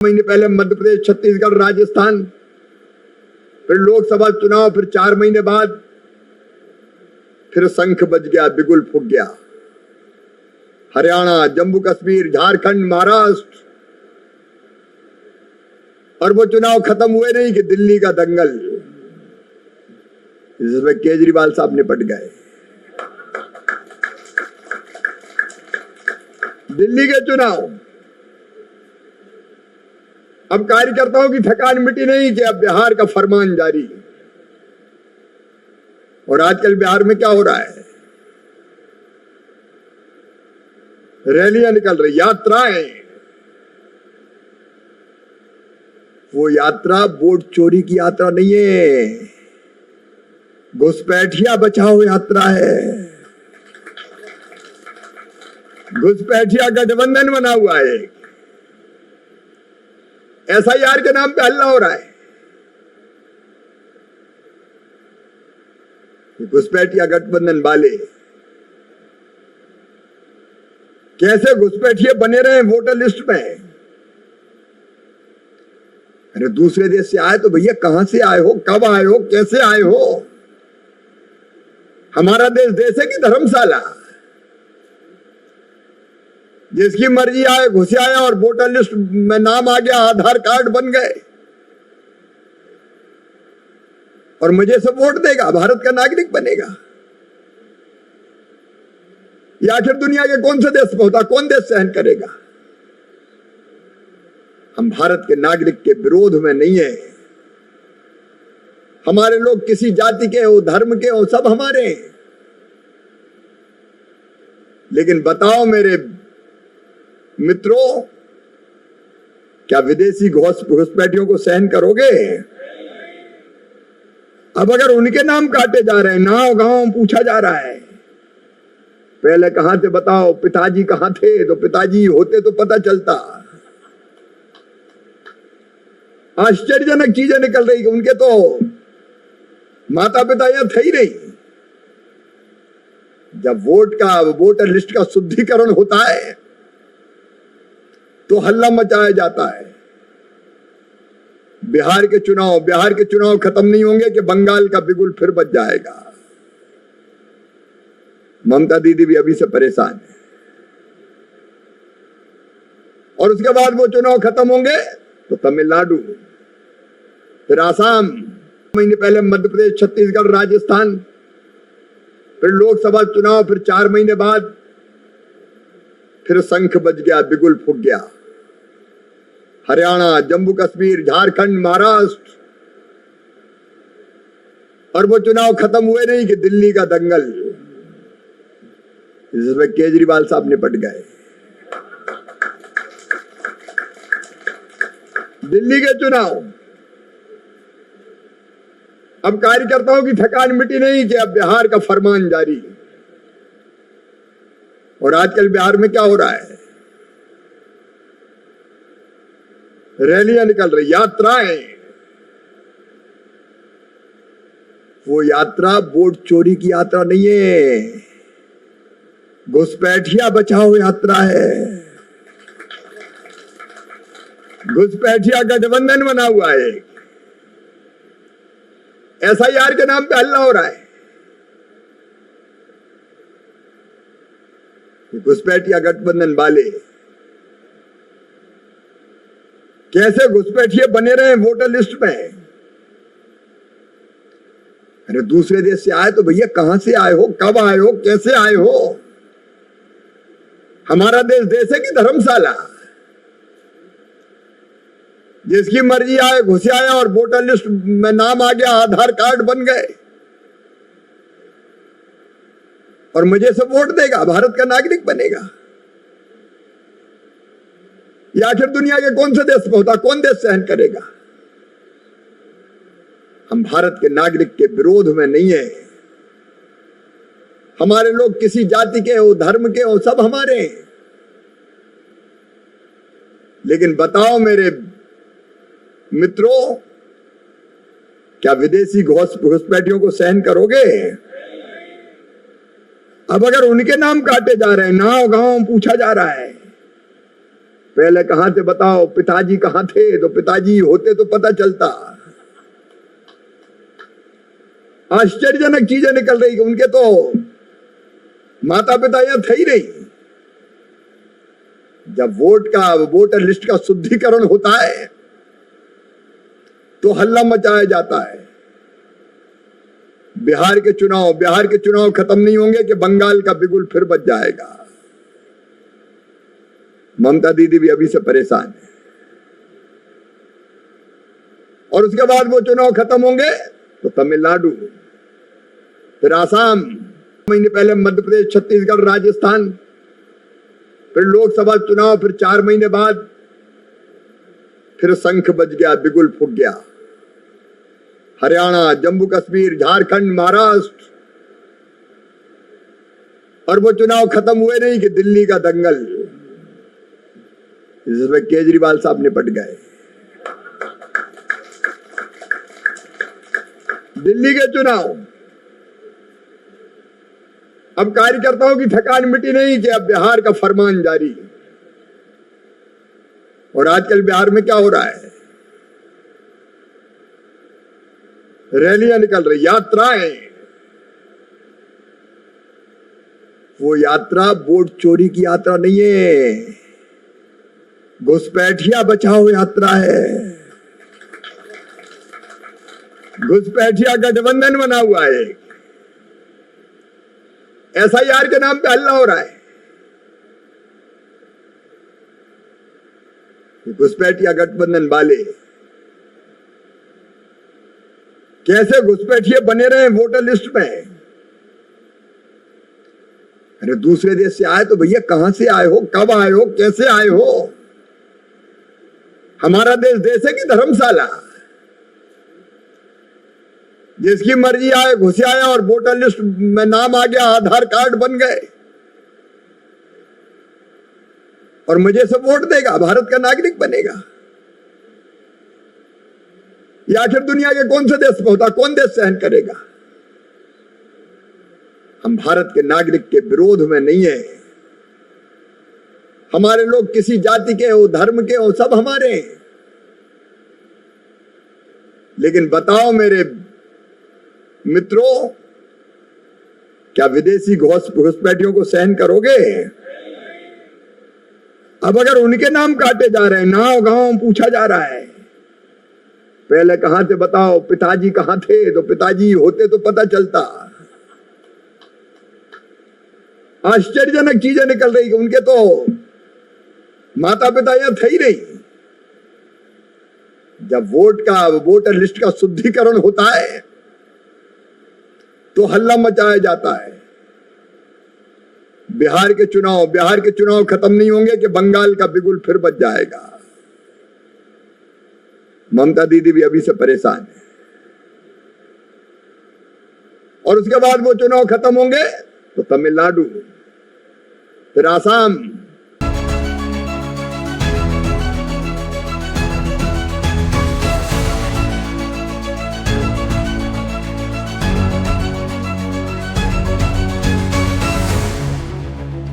महीने पहले मध्य प्रदेश, छत्तीसगढ़, राजस्थान, फिर लोकसभा चुनाव, फिर 4 महीने बाद फिर शंख बज गया, बिगुल फूट गया। हरियाणा, जम्मू कश्मीर, झारखंड, महाराष्ट्र, और वो चुनाव खत्म हुए नहीं कि दिल्ली का दंगल, जिसमें केजरीवाल साहब निपट गए। दिल्ली के चुनाव, अब कार्यकर्ताओं की थकान मिटी नहीं कि अब बिहार का फरमान जारी। और आजकल बिहार में क्या हो रहा है? रैलियां निकल रही, यात्राएं। वो यात्रा वोट चोरी की यात्रा नहीं है, घुसपैठिया बचाओ यात्रा है। घुसपैठिया गठबंधन बना हुआ है। एसआईआर के नाम पे हल्ला हो रहा है। घुसपैठिया गठबंधन वाले कैसे घुसपैठिए बने रहे वोटर लिस्ट में? अरे दूसरे देश से आए तो भैया कहां से आए हो, कब आए हो, कैसे आए हो? हमारा देश देश है कि धर्मशाला? जिसकी मर्जी आए घुसे आया और वोटर लिस्ट में नाम आ गया, आधार कार्ड बन गए और मुझे सब वोट देगा, भारत का नागरिक बनेगा। या आखिर दुनिया के कौन से देश में होता? कौन देश सहन करेगा? हम भारत के नागरिक के विरोध में नहीं है। हमारे लोग किसी जाति के हो, धर्म के हो, सब हमारे हैं। लेकिन बताओ मेरे मित्रों, क्या विदेशी घुसपैठियों को सहन करोगे? अब अगर उनके नाम काटे जा रहे हैं, नाव गांव पूछा जा रहा है, पहले कहां थे बताओ, पिताजी कहां थे? तो पिताजी होते तो पता चलता। आश्चर्यजनक चीजें निकल रही, उनके तो माता पिता यहां थे ही नहीं। जब वोटर लिस्ट का शुद्धिकरण होता है तो हल्ला मचाया जाता है। बिहार के चुनाव खत्म नहीं होंगे कि बंगाल का बिगुल फिर बज जाएगा। ममता दीदी भी अभी से परेशान है। और उसके बाद वो चुनाव खत्म होंगे तो तमिलनाडु, फिर आसाम, महीने पहले मध्य प्रदेश, छत्तीसगढ़, राजस्थान, फिर लोकसभा चुनाव, फिर 4 महीने बाद फिर शंख बज गया, बिगुल फूट गया। हरियाणा, जम्मू कश्मीर, झारखंड, महाराष्ट्र, और वो चुनाव खत्म हुए नहीं कि दिल्ली का दंगल, जिसमें केजरीवाल साहब निपट गए। दिल्ली के चुनाव, अब कार्यकर्ताओं की थकान मिटी नहीं कि अब बिहार का फरमान जारी। और आजकल बिहार में क्या हो रहा है? रैलियां निकल रही, यात्राएं। वो यात्रा वोट चोरी की यात्रा नहीं है, घुसपैठिया बचाओ यात्रा है। घुसपैठिया गठबंधन बना हुआ है। एसआईआर के नाम पे हल्ला हो रहा है। घुसपैठिया गठबंधन वाले कैसे घुसपैठिए बने रहे वोटर लिस्ट में? अरे दूसरे देश से आए तो भैया कहां से आए हो, कब आए हो, कैसे आए हो? हमारा देश देश है कि धर्मशाला? जिसकी मर्जी आए घुसे आया और वोटर लिस्ट में नाम आ गया, आधार कार्ड बन गए और मुझे सब वोट देगा, भारत का नागरिक बनेगा। या आखिर दुनिया के कौन से देश में होता? कौन देश सहन करेगा? हम भारत के नागरिक के विरोध में नहीं है। हमारे लोग किसी जाति के हो, धर्म के हो, सब हमारे हैं। लेकिन बताओ मेरे मित्रों, क्या विदेशी घुसपैठियों को सहन करोगे? अब अगर उनके नाम काटे जा रहे हैं, नाव गांव पूछा जा रहा है, पहले कहां थे बताओ, पिताजी कहां थे, तो पिताजी होते तो पता चलता। आश्चर्यजनक चीजें निकल रही कि उनके तो माता पिता यहां थे ही नहीं। जब वोटर लिस्ट का शुद्धिकरण होता है तो हल्ला मचाया जाता है। बिहार के चुनाव खत्म नहीं होंगे कि बंगाल का बिगुल फिर बच जाएगा। ममता दीदी भी अभी से परेशान है। और उसके बाद वो चुनाव खत्म होंगे तो तमिलनाडु, फिर आसाम, महीने पहले मध्य प्रदेश, छत्तीसगढ़, राजस्थान, फिर लोकसभा चुनाव, फिर 4 महीने बाद फिर शंख बज गया, बिगुल फूक गया। हरियाणा, जम्मू कश्मीर, झारखंड, महाराष्ट्र, और वो चुनाव खत्म हुए नहीं कि दिल्ली का दंगल, जिसमें केजरीवाल साहब निपट गए। दिल्ली के चुनाव, अब कार्यकर्ताओं की थकान मिटी नहीं कि अब बिहार का फरमान जारी। और आजकल बिहार में क्या हो रहा है, रैलियां निकल रही, यात्राएं। वो यात्रा वोट चोरी की यात्रा नहीं है, घुसपैठिया बचाओ यात्रा है। घुसपैठिया गठबंधन बना हुआ है, SIR के नाम पे हल्ला हो रहा है। घुसपैठिया गठबंधन वाले कैसे घुसपैठिए बने रहे वोटर लिस्ट में। अरे दूसरे देश से आए तो भैया कहां से आए हो, कब आए हो, कैसे आए हो। हमारा देश है कि धर्मशाला, जिसकी मर्जी आए घुसे आया और वोटर लिस्ट में नाम आ गया, आधार कार्ड बन गए और मुझे सब वोट देगा, भारत का नागरिक बनेगा। या आखिर दुनिया के कौन से देश में होता, कौन देश सहन करेगा। हम भारत के नागरिक के विरोध में नहीं है। हमारे लोग किसी जाति के हो, धर्म के हो, सब हमारे हैं। लेकिन बताओ मेरे मित्रों, क्या विदेशी घुसपैठियों को सहन करोगे। अब अगर उनके नाम काटे जा रहे हैं, नाव गांव पूछा जा रहा है, पहले कहां थे बताओ, पिताजी कहां थे, तो पिताजी होते तो पता चलता। आश्चर्यजनक चीजें निकल रही कि उनके तो माता पिता यहां थे ही नहीं। जब वोटर लिस्ट का शुद्धिकरण होता है तो हल्ला मचाया जाता है। बिहार के चुनाव खत्म नहीं होंगे कि बंगाल का बिगुल फिर बच जाएगा। ममता दीदी भी अभी से परेशान है। और उसके बाद वो चुनाव खत्म होंगे तो तमिलनाडु, फिर आसाम,